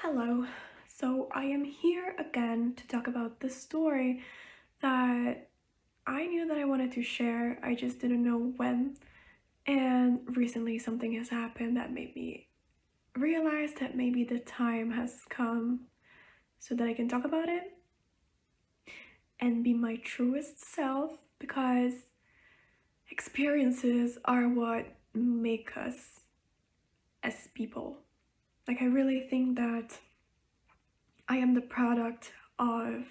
Hello. So I am here again to talk about the story that I knew that I wanted to share. I just didn't know when. And recently something has happened that made me realize that maybe the time has come so that I can talk about it and be my truest self because experiences are what make us as people. Like I really think that I am the product of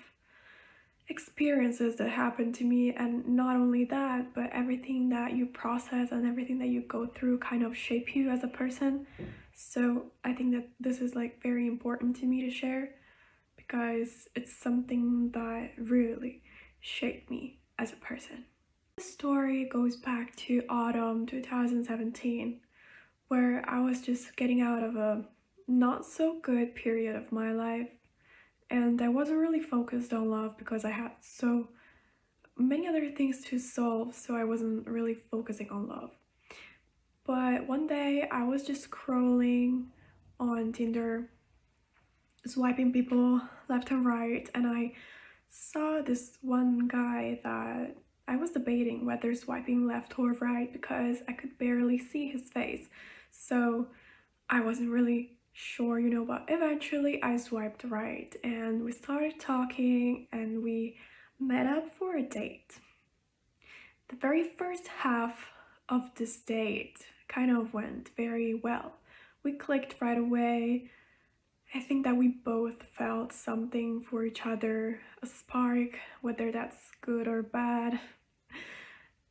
experiences that happen to me, and not only that, but everything that you process and everything that you go through kind of shape you as a person. So I think that this is like very important to me to share because it's something that really shaped me as a person. The story goes back to autumn 2017, where I was just getting out of a not so good period of my life, and I wasn't really focused on love because I had so many other things to solve, so I wasn't really focusing on love. But one day I was just scrolling on Tinder, swiping people left and right, and I saw this one guy that I was debating whether swiping left or right because I could barely see his face. So I wasn't really sure, but eventually I swiped right and we started talking and we met up for a date. The very first half of this date kind of went very well. We clicked right away. I think that we both felt something for each other, a spark, whether that's good or bad.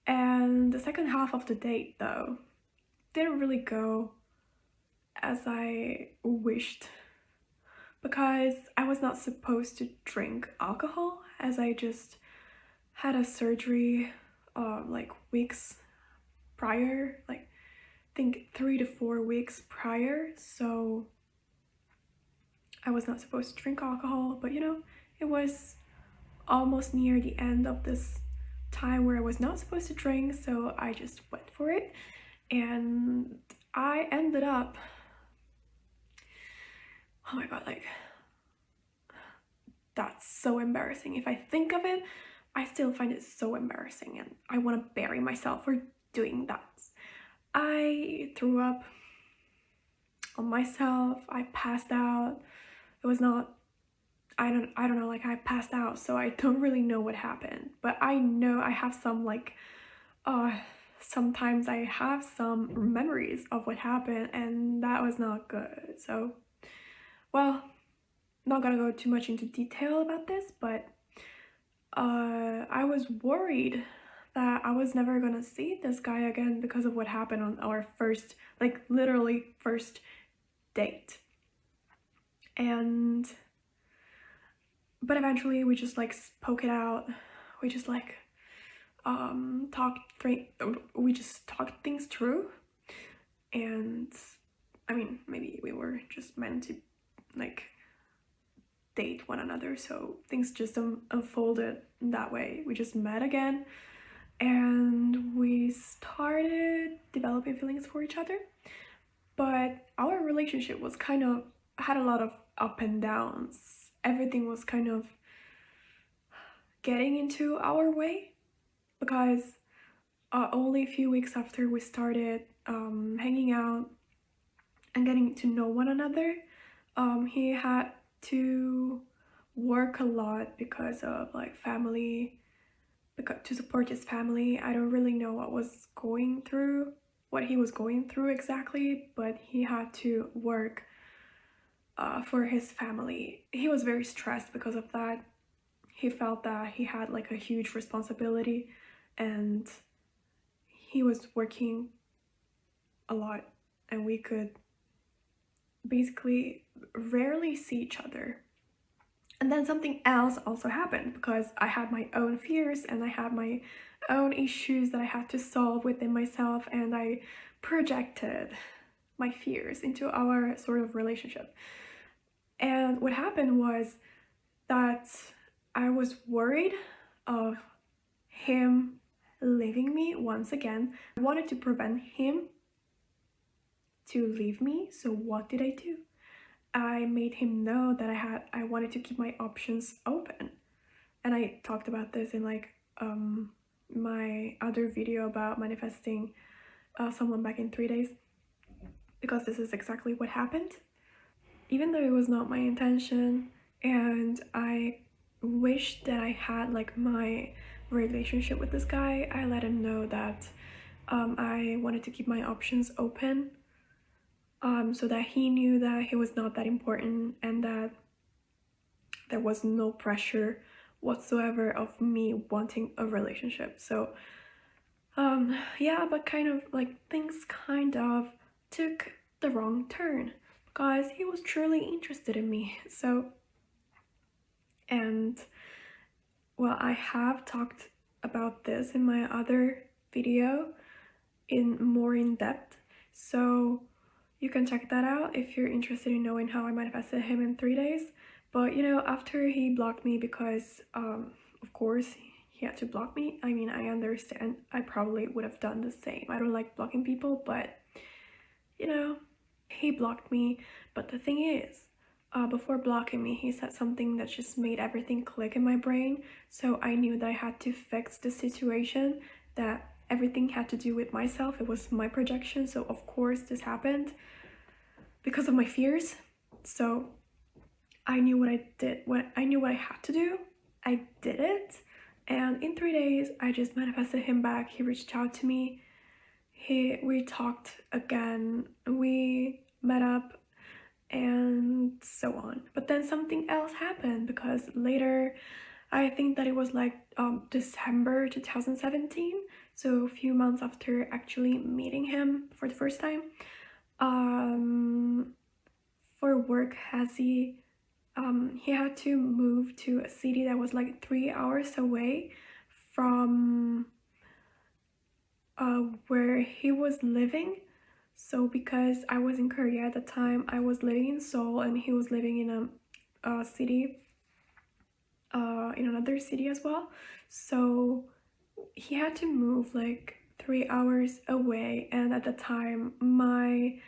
And the second half of the date, though, didn't really go as I wished because I was not supposed to drink alcohol as I just had a surgery like weeks prior, like I think 3 to 4 weeks prior, so I was not supposed to drink alcohol, but it was almost near the end of this time where I was not supposed to drink, so I just went for it and I ended up, oh my god, like that's so embarrassing. If I think of it, I still find it so embarrassing and I want to bury myself for doing that. I threw up on myself. I passed out. It was not, I don't know, like I passed out, so I don't really know what happened. But I know I have some like sometimes I have some memories of what happened and that was not good. So, well, not gonna go too much into detail about this, but I was worried that I was never gonna see this guy again because of what happened on our first, like literally first date. And but eventually we just like spoke it out. We just like we just talked things through, and I mean maybe we were just meant to like date one another, so things just unfolded that way. We just met again and we started developing feelings for each other, but our relationship was kind of had a lot of up and downs. Everything was kind of getting into our way because only a few weeks after we started hanging out and getting to know one another, he had to work a lot because of like family, because to support his family. I don't really know what he was going through exactly, but he had to work for his family. He was very stressed because of that. He felt that he had like a huge responsibility and he was working a lot, and we could basically rarely see each other. And then something else also happened because I had my own fears and I had my own issues that I had to solve within myself, and I projected my fears into our sort of relationship. And what happened was that I was worried of him leaving me once again. I wanted to prevent him to leave me, so what did I do? I made him know that I wanted to keep my options open. And I talked about this in like my other video about manifesting someone back in 3 days, because this is exactly what happened. Even though it was not my intention, and I wish that I had like my relationship with this guy, I let him know that I wanted to keep my options open, so that he knew that he was not that important and that there was no pressure whatsoever of me wanting a relationship. So yeah, but kind of like things kind of took the wrong turn because he was truly interested in me. So, and well, I have talked about this in my other video in more in depth, so you can check that out if you're interested in knowing how I manifested him in 3 days. But you know, after he blocked me, because of course he had to block me. I mean, I understand, I probably would have done the same. I don't like blocking people, but you know, he blocked me. But the thing is, before blocking me, he said something that just made everything click in my brain. So I knew that I had to fix the situation, that everything had to do with myself. It was my projection. So of course this happened because of my fears. So I knew what I did, I knew what I had to do. I did it. And in 3 days, I just manifested him back. He reached out to me. We talked again. We met up and so on. But then something else happened, because later, I think that it was like December 2017, so a few months after actually meeting him for the first time, for work, he had to move to a city that was like 3 hours away from where he was living. So because I was in Korea at the time, I was living in Seoul and he was living in a city, in another city as well. So he had to move like 3 hours away, and at the time my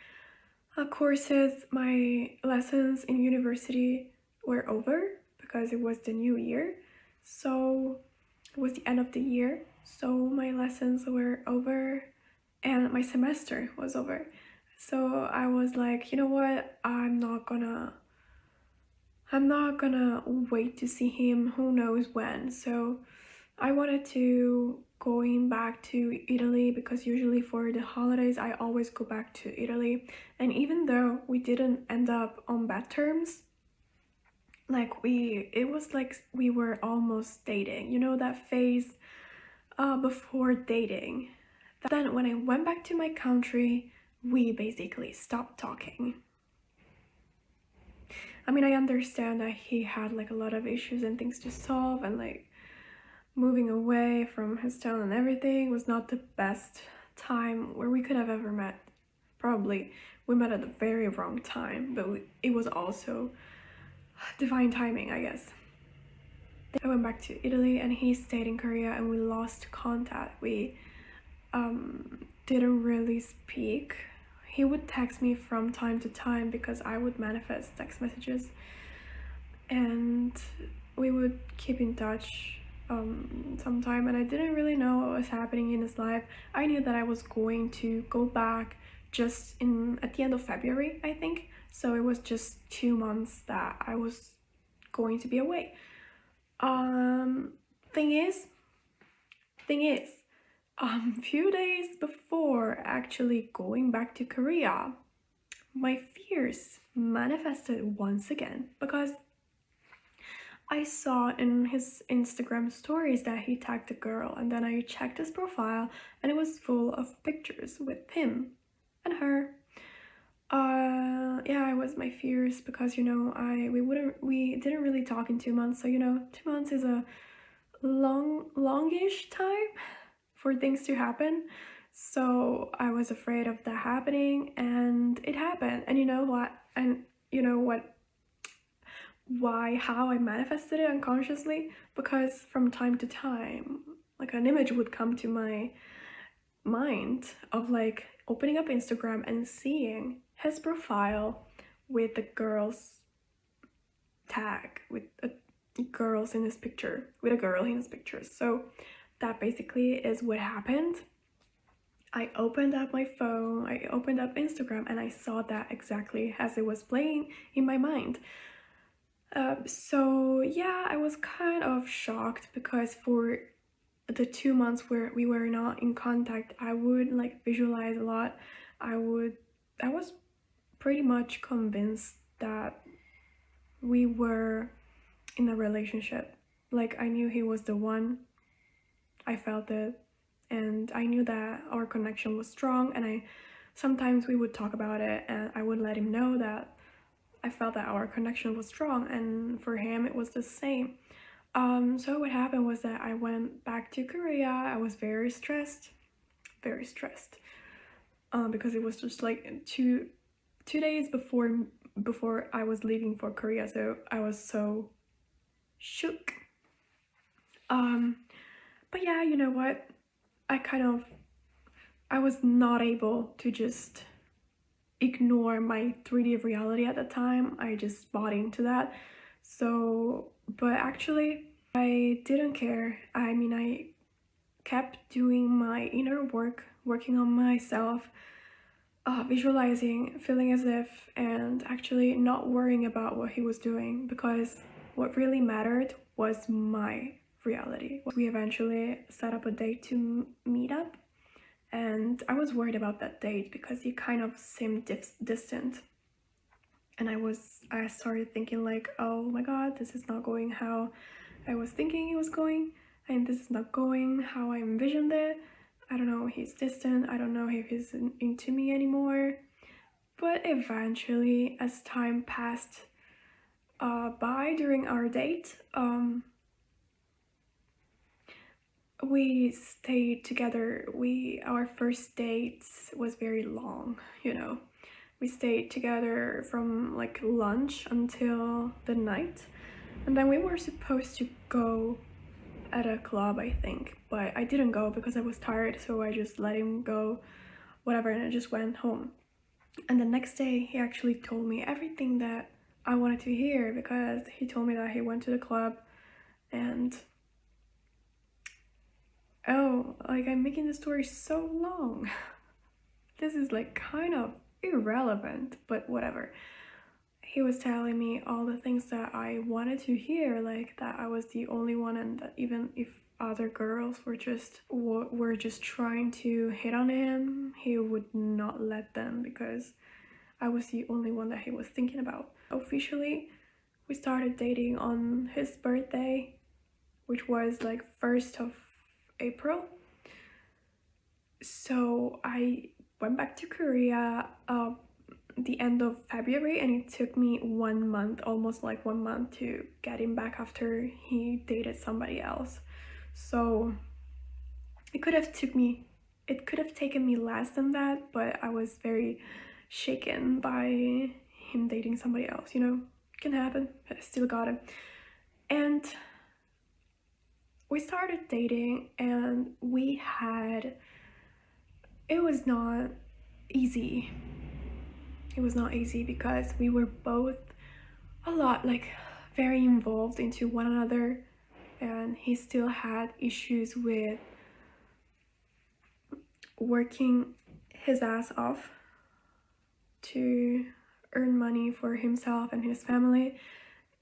courses, my lessons in university were over because it was the new year. So it was the end of the year, so my lessons were over and my semester was over. So I was like, you know what, I'm not gonna wait to see him who knows when. So I wanted to going back to Italy, because usually for the holidays I always go back to Italy. And even though we didn't end up on bad terms, like it was like we were almost dating, you know, that phase before dating. Then when I went back to my country, we basically stopped talking. I mean, I understand that he had like a lot of issues and things to solve, and like moving away from his town and everything was not the best time where we could have ever met. Probably we met at the very wrong time, but it was also divine timing, I guess. I went back to Italy and he stayed in Korea, and we lost contact. We didn't really speak. He would text me from time to time because I would manifest text messages, and we would keep in touch sometime. And I didn't really know what was happening in his life. I knew that I was going to go back just at the end of February, I think. So it was just 2 months that I was going to be away. Thing is, few days before actually going back to Korea, my fears manifested once again, because I saw in his Instagram stories that he tagged a girl, and then I checked his profile and it was full of pictures with him and her. Yeah, it was my fears, because you know, we didn't really talk in 2 months, so you know, 2 months is a longish time for things to happen. So I was afraid of that happening, and it happened. And you know what? And you know what? How I manifested it unconsciously? Because from time to time, like an image would come to my mind of like opening up Instagram and seeing his profile with the girls tag, with a girls in his picture, with a girl in his picture. So that basically is what happened. I opened up my phone, I opened up Instagram, and I saw that exactly as it was playing in my mind. So yeah, I was kind of shocked because for the 2 months where we were not in contact, I would like visualize a lot. I was pretty much convinced that we were in a relationship. Like I knew he was the one. I felt it, and I knew that our connection was strong, and I sometimes we would talk about it and I would let him know that I felt that our connection was strong, and for him it was the same. So what happened was that I went back to Korea. I was very stressed, because it was just like two days before I was leaving for Korea, so I was so shook. But yeah, you know what? I was not able to just ignore my 3D reality at the time. I just bought into that. So, but actually, I didn't care. I mean, I kept doing my inner work, working on myself, visualizing, feeling as if, and actually not worrying about what he was doing, because what really mattered was my reality. We eventually set up a date to meet up, and I was worried about that date because he kind of seemed distant. And I started thinking like, oh my god, this is not going how I was thinking it was going, and this is not going how I envisioned it. I don't know, he's distant, I don't know if he's into me anymore. But eventually, as time passed by during our date, we stayed together. Our first date was very long, you know. We stayed together from like lunch until the night, and then we were supposed to go at a club, I think, but I didn't go because I was tired, so I just let him go, whatever, and I just went home. And the next day he actually told me everything that I wanted to hear, because he told me that he went to the club and oh, like I'm making the story so long. This is like kind of irrelevant, but whatever. He was telling me all the things that I wanted to hear, like that I was the only one, and that even if other girls were just trying to hit on him, he would not let them because I was the only one that he was thinking about. Officially, we started dating on his birthday, which was like 1st of April. So I went back to Korea the end of February, and it took me 1 month, almost like 1 month, to get him back after he dated somebody else. So it could have taken me less than that, but I was very shaken by him dating somebody else, you know. It can happen, but I still got him. And we started dating, and it was not easy. It was not easy because we were both a lot like very involved into one another, and he still had issues with working his ass off to earn money for himself and his family,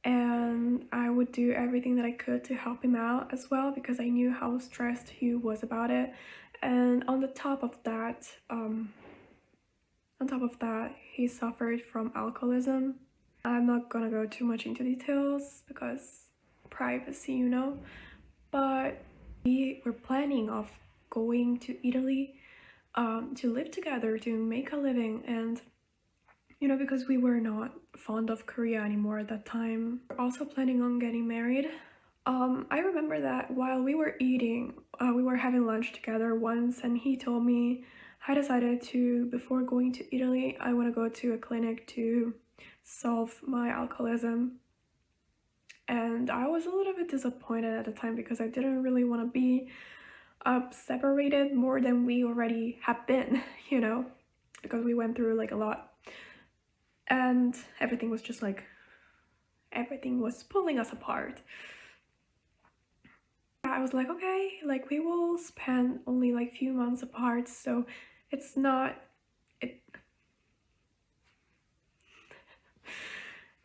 and I would do everything that I could to help him out as well, because I knew how stressed he was about it. And on top of that, he suffered from alcoholism. I'm not gonna go too much into details because privacy, you know, but we were planning of going to Italy to live together, to make a living, and you know, because we were not fond of Korea anymore at that time. We're also planning on getting married. I remember that while we were eating, we were having lunch together once, and he told me, I decided to, before going to Italy, I want to go to a clinic to solve my alcoholism. And I was a little bit disappointed at the time because I didn't really want to be separated more than we already have been, you know, because we went through like a lot. and everything was just like, everything was pulling us apart. I was like, okay, like we will spend only like few months apart, so it's not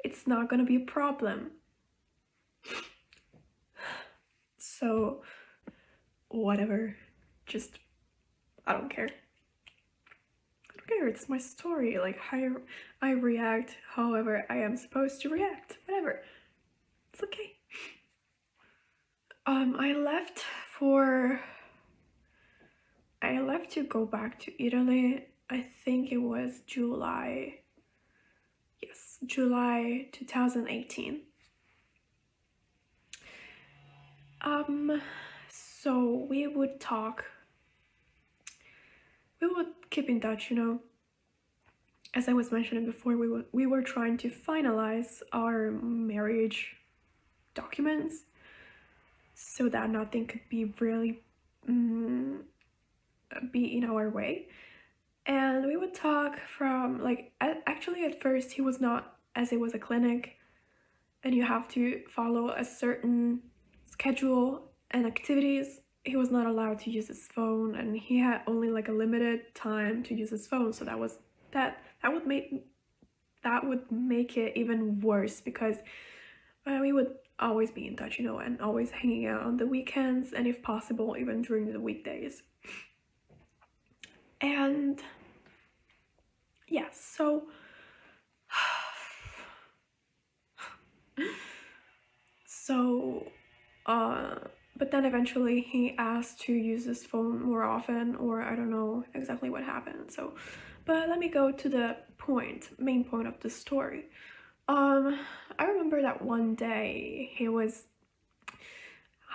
it's not gonna be a problem. So whatever, just I don't care. I don't care. It's my story. Like I react however I am supposed to react. Whatever. It's okay. I left to go back to Italy. I think it was July. Yes, July 2018. So we would talk. We would keep in touch, you know. As I was mentioning before, we were trying to finalize our marriage documents so that nothing could be really be in our way. And we would talk from like actually at first he was not, as it was a clinic and you have to follow a certain schedule and activities. He was not allowed to use his phone, and he had only like a limited time to use his phone. So that would make it even worse, because we would always be in touch, you know, and always hanging out on the weekends, and if possible even during the weekdays. And yeah, so so but then eventually he asked to use his phone more often, or I don't know exactly what happened. So but let me go to the main point of the story. I remember that one day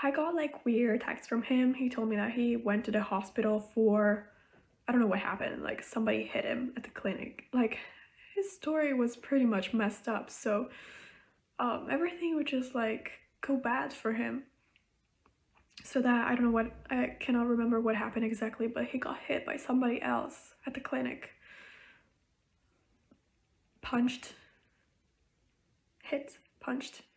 I got like weird texts from him. He told me that he went to the hospital for, I don't know what happened, like somebody hit him at the clinic. Like his story was pretty much messed up, so everything would just like go bad for him. So that I don't know what, I cannot remember what happened exactly, but he got hit by somebody else at the clinic. Punched.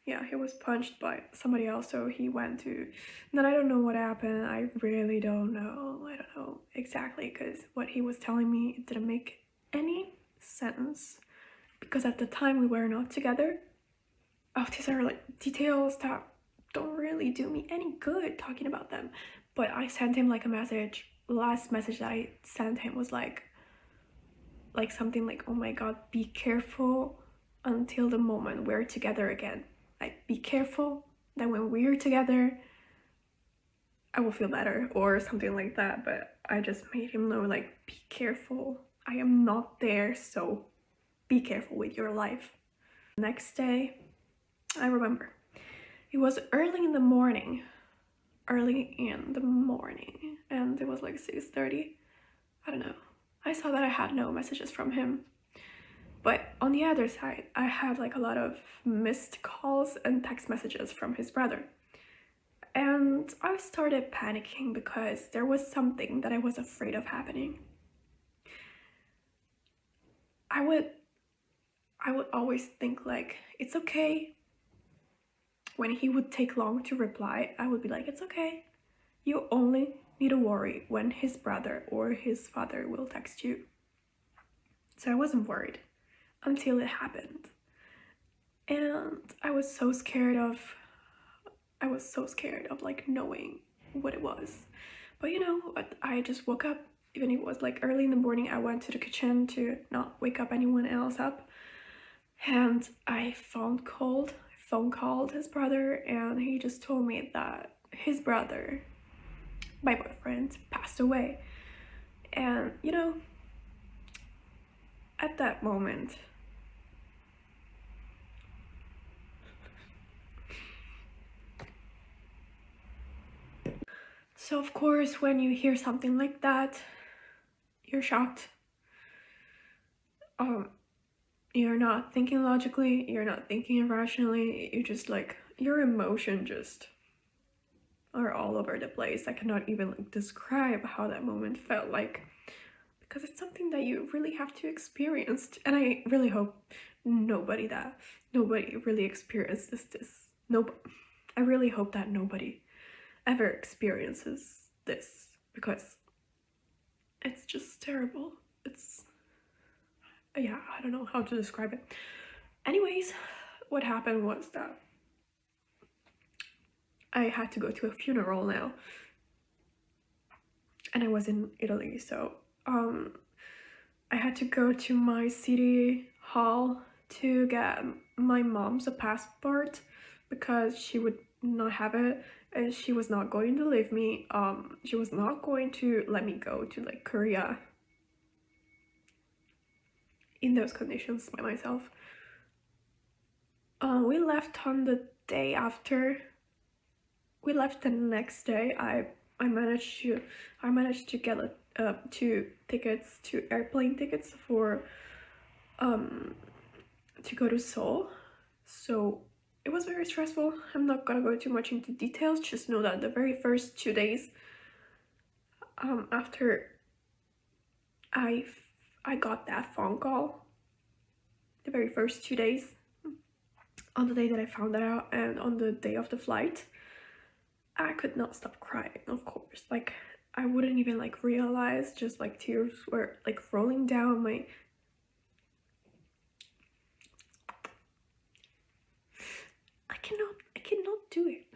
Yeah, he was punched by somebody else, so he went to, and then I don't know what happened. I really don't know. I don't know exactly, because what he was telling me, it didn't make any sense, because at the time we were not together. Oh, these are like details that don't really do me any good talking about them. But I sent him like a message. The last message that I sent him was like something like, oh my god, be careful until the moment we're together again. Like, be careful that when we're together I will feel better, or something like that. But I just made him know, like, be careful, I am not there, so be careful with your life. Next day, I remember it was early in the morning, and it was like 6:30. I don't know. I saw that I had no messages from him. But on the other side, I had like a lot of missed calls and text messages from his brother. And I started panicking because there was something that I was afraid of happening. I would always think like, it's okay. When he would take long to reply, I would be like, it's okay. You only need to worry when his brother or his father will text you. So I wasn't worried until it happened. And I was so scared of like knowing what it was. But you know, I just woke up. Even if it was like early in the morning, I went to the kitchen to not wake up anyone else up. And I phone called his brother, and he just told me that his brother, my boyfriend, passed away. And you know, at that moment, so of course when you hear something like that, you're shocked. You're not thinking logically, you're not thinking irrationally, you just like, your emotion just are all over the place. I cannot even like describe how that moment felt like, because it's something that you really have to experience. And I really hope nobody really experiences this. Nope. I really hope that nobody ever experiences this, because it's just terrible. It's, yeah, I don't know how to describe it. Anyways, what happened was that I had to go to a funeral now, and I was in Italy, so I had to go to my city hall to get my mom's a passport because she would not have it, and she was not going to leave me. She was not going to let me go to like Korea in those conditions by myself. We left on the day after. We left the next day. I managed to get two tickets, two airplane tickets for to go to Seoul. So it was very stressful. I'm not gonna go too much into details. Just know that the very first 2 days after I got that phone call, the very first 2 days, on the day that I found that out and on the day of the flight, I could not stop crying, of course. Like, I wouldn't even like realize, just like tears were like rolling down my. I cannot do it.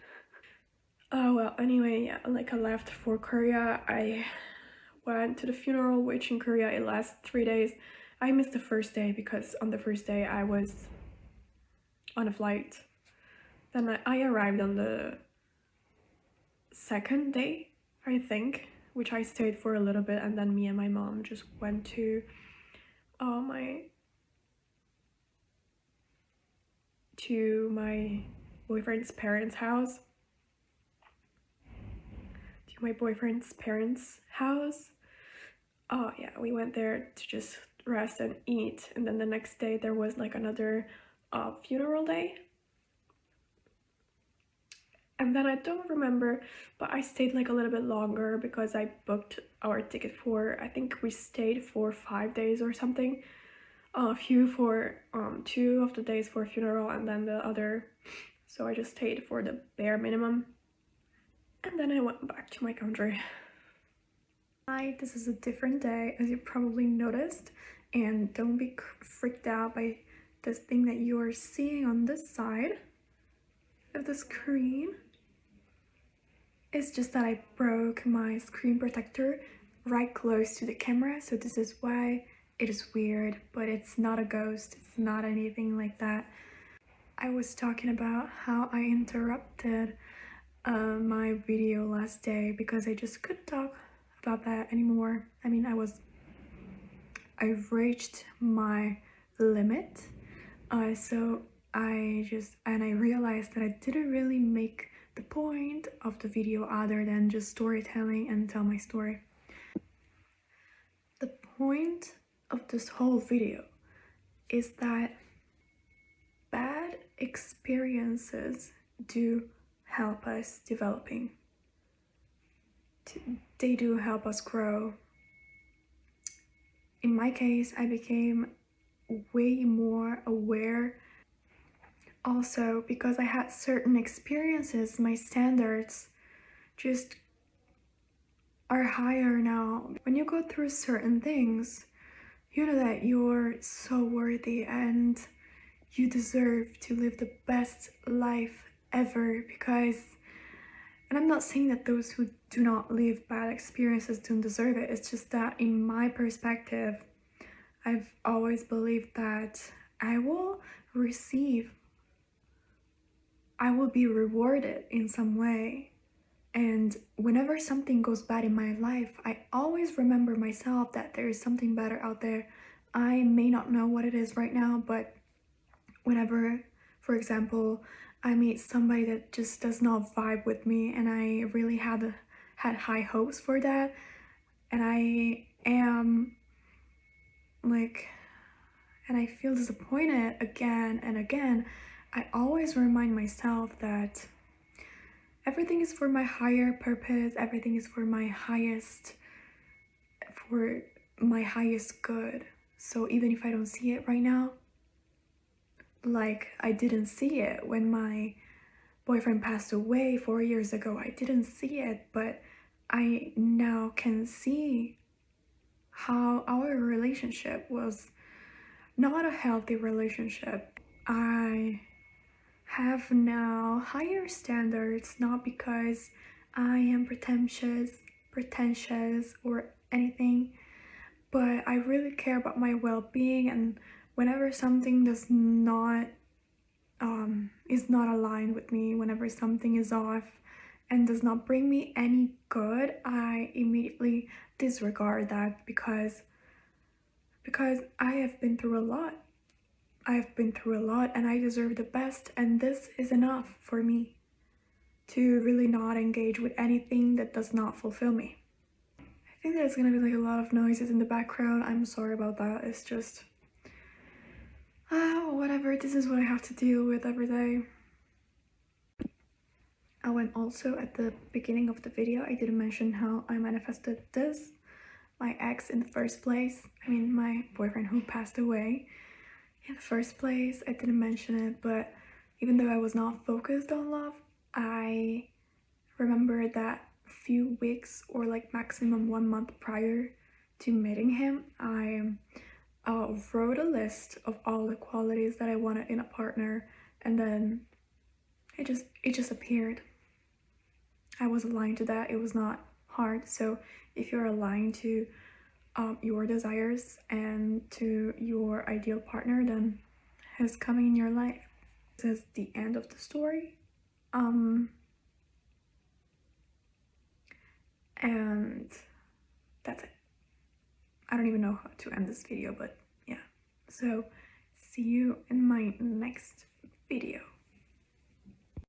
Oh well, anyway, yeah, like I left for Korea. I went to the funeral, which in Korea it lasts 3 days. I missed the first day because on the first day I was on a flight. Then I arrived on the second day, I think, which I stayed for a little bit, and then me and my mom just went to my boyfriend's parents' house. To my boyfriend's parents' house. Oh yeah, we went there to just rest and eat, and then the next day there was like another funeral day. And then I don't remember, but I stayed like a little bit longer because I booked our ticket for, I think we stayed for 5 days or something. A few for 2 of the days for a funeral, and then the other, so I just stayed for the bare minimum. And then I went back to my country. Hi, this is a different day, as you probably noticed, and don't be freaked out by this thing that you are seeing on this side of the screen. It's just that I broke my screen protector right close to the camera, so this is why it is weird, but it's not a ghost, it's not anything like that. I was talking about how I interrupted my video last day because I just couldn't talk about that anymore. I mean, I've reached my limit, so I realized that I didn't really make the point of the video other than just storytelling and tell my story. The point of this whole video is that bad experiences do help us developing. They do help us grow. In my case, I became way more aware. Also, because I had certain experiences, my standards just are higher now. When you go through certain things, you know that you're so worthy and you deserve to live the best life ever. Because, and I'm not saying that those who do not live bad experiences don't deserve it, it's just that in my perspective, I've always believed that I will be rewarded in some way. And whenever something goes bad in my life, I always remember myself that there is something better out there. I may not know what it is right now, but whenever, for example, I meet somebody that just does not vibe with me and I really had high hopes for that, and I am like, and I feel disappointed again and again, I always remind myself that everything is for my higher purpose, everything is for my highest good. So even if I don't see it right now, like I didn't see it when my boyfriend passed away 4 years ago. I didn't see it, but I now can see how our relationship was not a healthy relationship. I have now higher standards, not because I am pretentious or anything, but I really care about my well-being, and whenever something does not is not aligned with me, whenever something is off and does not bring me any good, I immediately disregard that because I have been through a lot. I've been through a lot and I deserve the best, and this is enough for me to really not engage with anything that does not fulfill me. I think there's gonna be like a lot of noises in the background. I'm sorry about that. It's just whatever, this is what I have to deal with every day. Oh, and also at the beginning of the video, I didn't mention how I manifested this. My ex in the first place, I mean my boyfriend who passed away in the first place. I didn't mention it, but even though I was not focused on love, I remember that few weeks or like maximum 1 month prior to meeting him, I wrote a list of all the qualities that I wanted in a partner, and then it just appeared. I was aligned to that. It was not hard. So if you're aligned to your desires and to your ideal partner, then he's coming in your life. This is the end of the story. And that's it. I don't even know how to end this video, but yeah. So see you in my next